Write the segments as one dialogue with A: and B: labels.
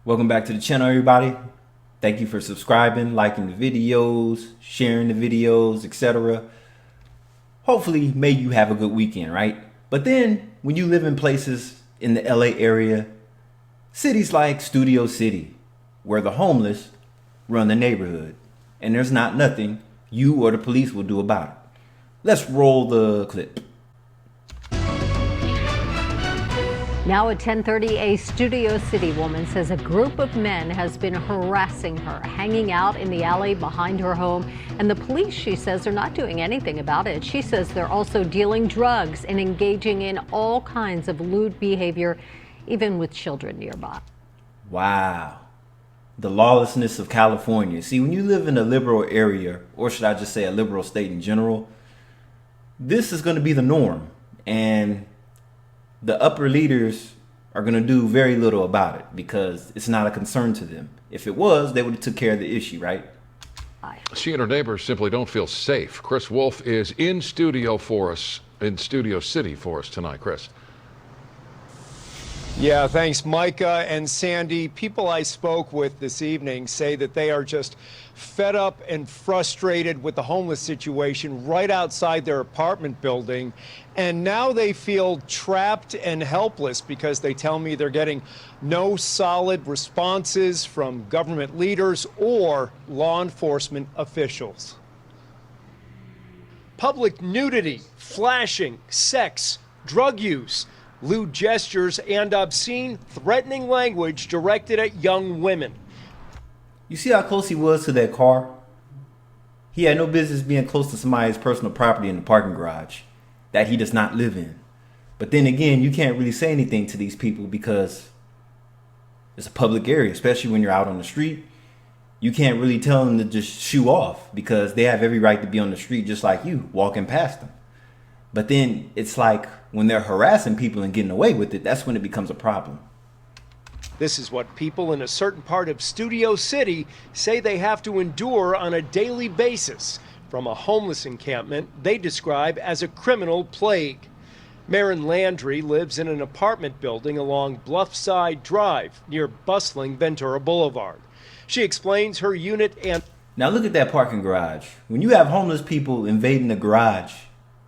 A: Welcome back to the channel, everybody. Thank you for subscribing, liking the videos, sharing the videos, etc. Hopefully, may you have a good weekend, right? But then, when you live in places in the LA area, cities like Studio City, where the homeless run the neighborhood, and there's not nothing you or the police will do about it. Let's roll the clip.
B: Now at 10:30, a Studio City woman says a group of men has been harassing her, hanging out in the alley behind her home. And the police, she says, are not doing anything about it. She says they're also dealing drugs and engaging in all kinds of lewd behavior, even with children nearby.
A: Wow. The lawlessness of California. See, when you live in a liberal area, or should I just say a liberal state in general, this is going to be the norm. And the upper leaders are going to do very little about it because it's not a concern to them. If it was, they would have took care of the issue, right?
C: She and her neighbors simply don't feel safe. Chris Wolf is in Studio City for us tonight. Chris.
D: Yeah, thanks, Micah and Sandy. People I spoke with this evening say that they are just fed up and frustrated with the homeless situation right outside their apartment building. And now they feel trapped and helpless because they tell me they're getting no solid responses from government leaders or law enforcement officials. Public nudity, flashing, sex, drug use, lewd gestures, and obscene, threatening language directed at young women.
A: You see how close he was to that car? He had no business being close to somebody's personal property in the parking garage that he does not live in. But then again, you can't really say anything to these people because it's a public area, especially when you're out on the street. You can't really tell them to just shoo off because they have every right to be on the street just like you, walking past them. But then it's like when they're harassing people and getting away with it, that's when it becomes a problem.
D: This is what people in a certain part of Studio City say they have to endure on a daily basis from a homeless encampment they describe as a criminal plague. Marin Landry lives in an apartment building along Bluffside Drive near bustling Ventura Boulevard. She explains her unit and...
A: Now look at that parking garage. When you have homeless people invading the garage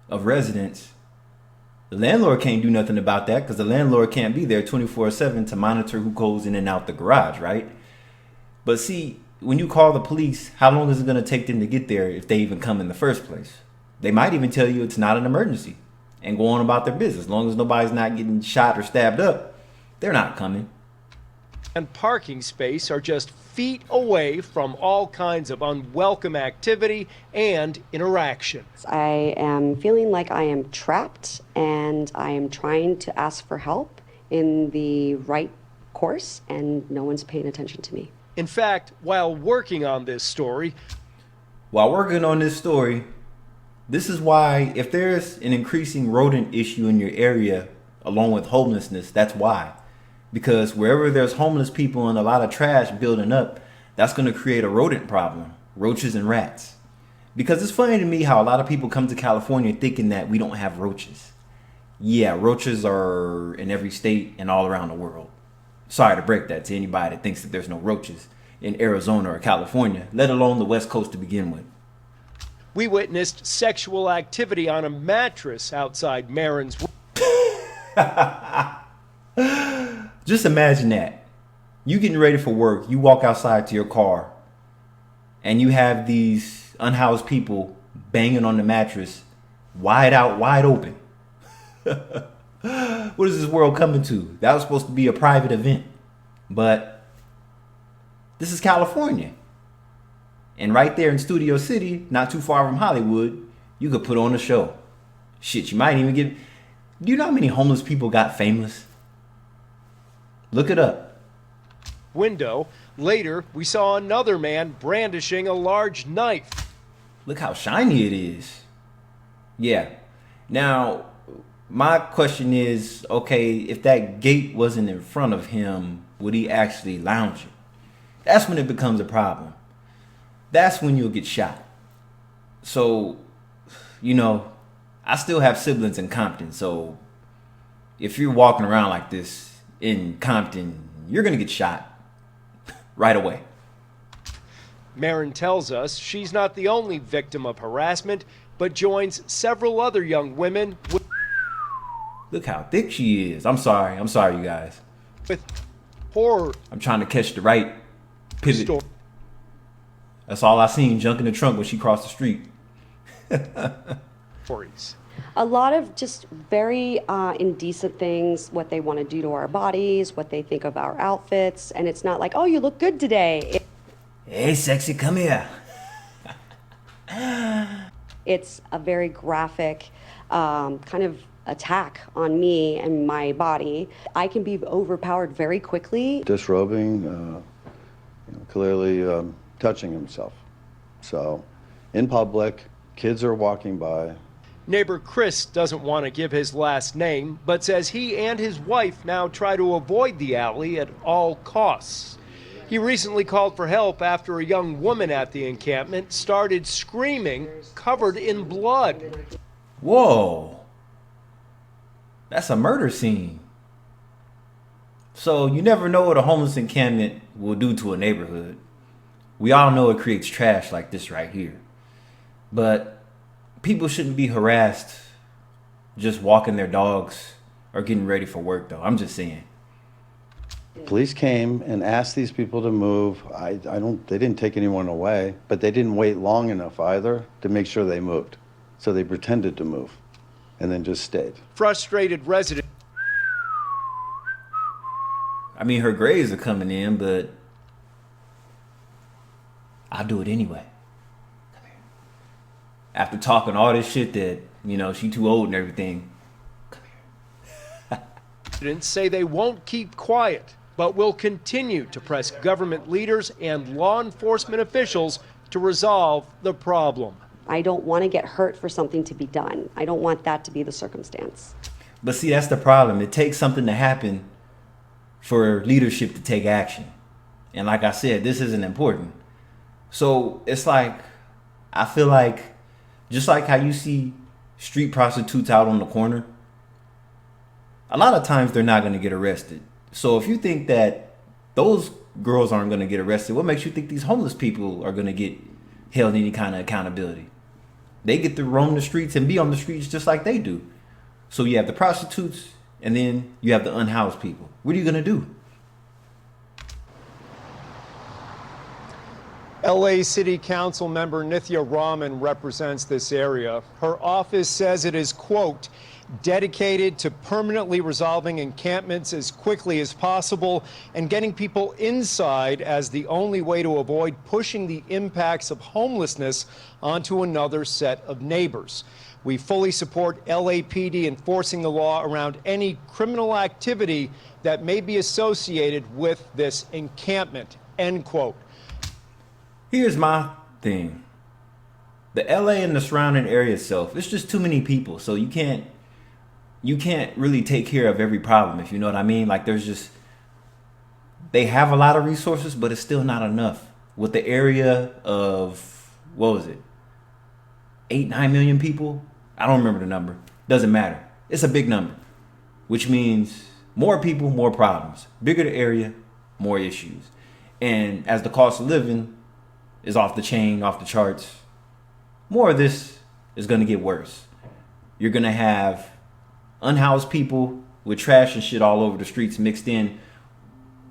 A: of residents, the landlord can't do nothing about that because the landlord can't be there 24/7 to monitor who goes in and out the garage, right? But see, when you call the police, how long is it going to take them to get there if they even come in the first place? They might even tell you it's not an emergency and go on about their business. As long as nobody's not getting shot or stabbed up, they're not coming.
D: And parking space are just feet away from all kinds of unwelcome activity and interaction.
E: I am feeling like I am trapped and I am trying to ask for help in the right course and no one's paying attention to me.
D: In fact, while working on this story,
A: this is why if there's an increasing rodent issue in your area along with homelessness, that's why. Because wherever there's homeless people and a lot of trash building up, that's going to create a rodent problem, roaches and rats. Because it's funny to me how a lot of people come to California thinking that we don't have roaches. Yeah, roaches are in every state and all around the world. Sorry to break that to anybody that thinks that there's no roaches in Arizona or California, let alone the West Coast to begin with.
D: We witnessed sexual activity on a mattress outside Marin's.
A: Just imagine that. You getting ready for work, you walk outside to your car, and you have these unhoused people banging on the mattress, wide open. What is this world coming to? That was supposed to be a private event. But this is California. And right there in Studio City, not too far from Hollywood, you could put on a show. Shit, you might even get... Do you know how many homeless people got famous? Look it up.
D: Window. Later, we saw another man brandishing a large knife.
A: Look how shiny it is. Yeah. Now, my question is, okay, if that gate wasn't in front of him, would he actually lounge it? That's when it becomes a problem. That's when you'll get shot. So, you know, I still have siblings in Compton, so if you're walking around like this in Compton, you're going to get shot. right away.
D: Marin tells us she's not the only victim of harassment, but joins several other young women
A: Look how thick she is. I'm sorry, you guys.
D: with horror
A: I'm trying to catch the right pivot. That's all I seen, junk in the trunk when she crossed the street.
D: stories.
E: A lot of just very indecent things, what they want to do to our bodies, what they think of our outfits. And it's not like, oh, you look good today.
A: Hey, sexy, come here.
E: It's a very graphic kind of attack on me and my body. I can be overpowered very quickly.
F: Disrobing, clearly touching himself. So, in public, kids are walking by.
D: Neighbor Chris doesn't want to give his last name, but says he and his wife now try to avoid the alley at all costs. He recently called for help after a young woman at the encampment started screaming, covered in blood.
A: Whoa. That's a murder scene. So you never know what a homeless encampment will do to a neighborhood. We all know it creates trash like this right here. But people shouldn't be harassed just walking their dogs or getting ready for work, though. I'm just saying.
F: Police came and asked these people to move. They didn't take anyone away, but they didn't wait long enough either to make sure they moved. So they pretended to move and then just stayed.
D: Frustrated residents.
A: I mean, her grades are coming in, but I'll do it anyway. Come here. After talking all this shit that, she too old and everything. Come here.
D: Residents say they won't keep quiet, but will continue to press government leaders and law enforcement officials to resolve the problem.
E: I don't want to get hurt for something to be done. I don't want that to be the circumstance.
A: But see, that's the problem. It takes something to happen for leadership to take action. And like I said, this isn't important. So it's like, I feel like, just like how you see street prostitutes out on the corner, a lot of times they're not going to get arrested. So if you think that those girls aren't going to get arrested, what makes you think these homeless people are going to get held any kind of accountability? They get to roam the streets and be on the streets just like they do. So you have the prostitutes and then you have the unhoused people. What are you going to do?
D: LA City Council member Nithya Raman represents this area. Her office says it is, quote, dedicated to permanently resolving encampments as quickly as possible and getting people inside as the only way to avoid pushing the impacts of homelessness onto another set of neighbors. We fully support LAPD enforcing the law around any criminal activity that may be associated with this encampment, end quote.
A: Here's my thing. The LA and the surrounding area itself, it's just too many people. So you can't really take care of every problem, if you know what I mean. Like they have a lot of resources, but it's still not enough. With the area of, 8-9 million people? I don't remember the number. Doesn't matter. It's a big number, which means more people, more problems. Bigger the area, more issues. And as the cost of living is off the chain, off the charts, more of this is going to get worse. You're going to have unhoused people with trash and shit all over the streets mixed in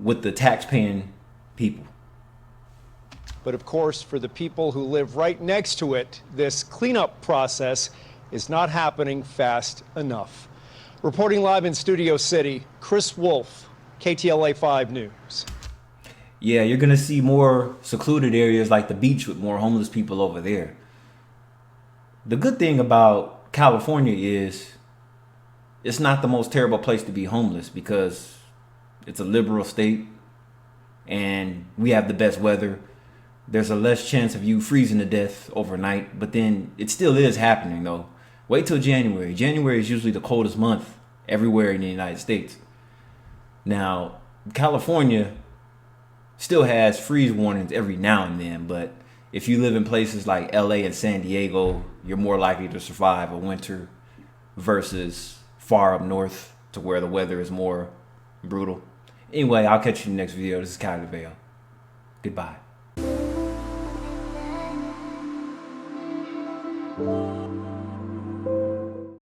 A: with the tax-paying people.
D: But of course, for the people who live right next to it, this cleanup process is not happening fast enough. Reporting live in Studio City, Chris Wolf, KTLA 5 News.
A: Yeah, you're going to see more secluded areas like the beach with more homeless people over there. The good thing about California is it's not the most terrible place to be homeless because it's a liberal state and we have the best weather. There's a less chance of you freezing to death overnight, but then it still is happening though. Wait till January. January is usually the coldest month everywhere in the United States. Now, California still has freeze warnings every now and then, but if you live in places like LA and San Diego, you're more likely to survive a winter versus far up north to where the weather is more brutal. Anyway, I'll catch you in the next video. This is Kyle DeVale. Goodbye.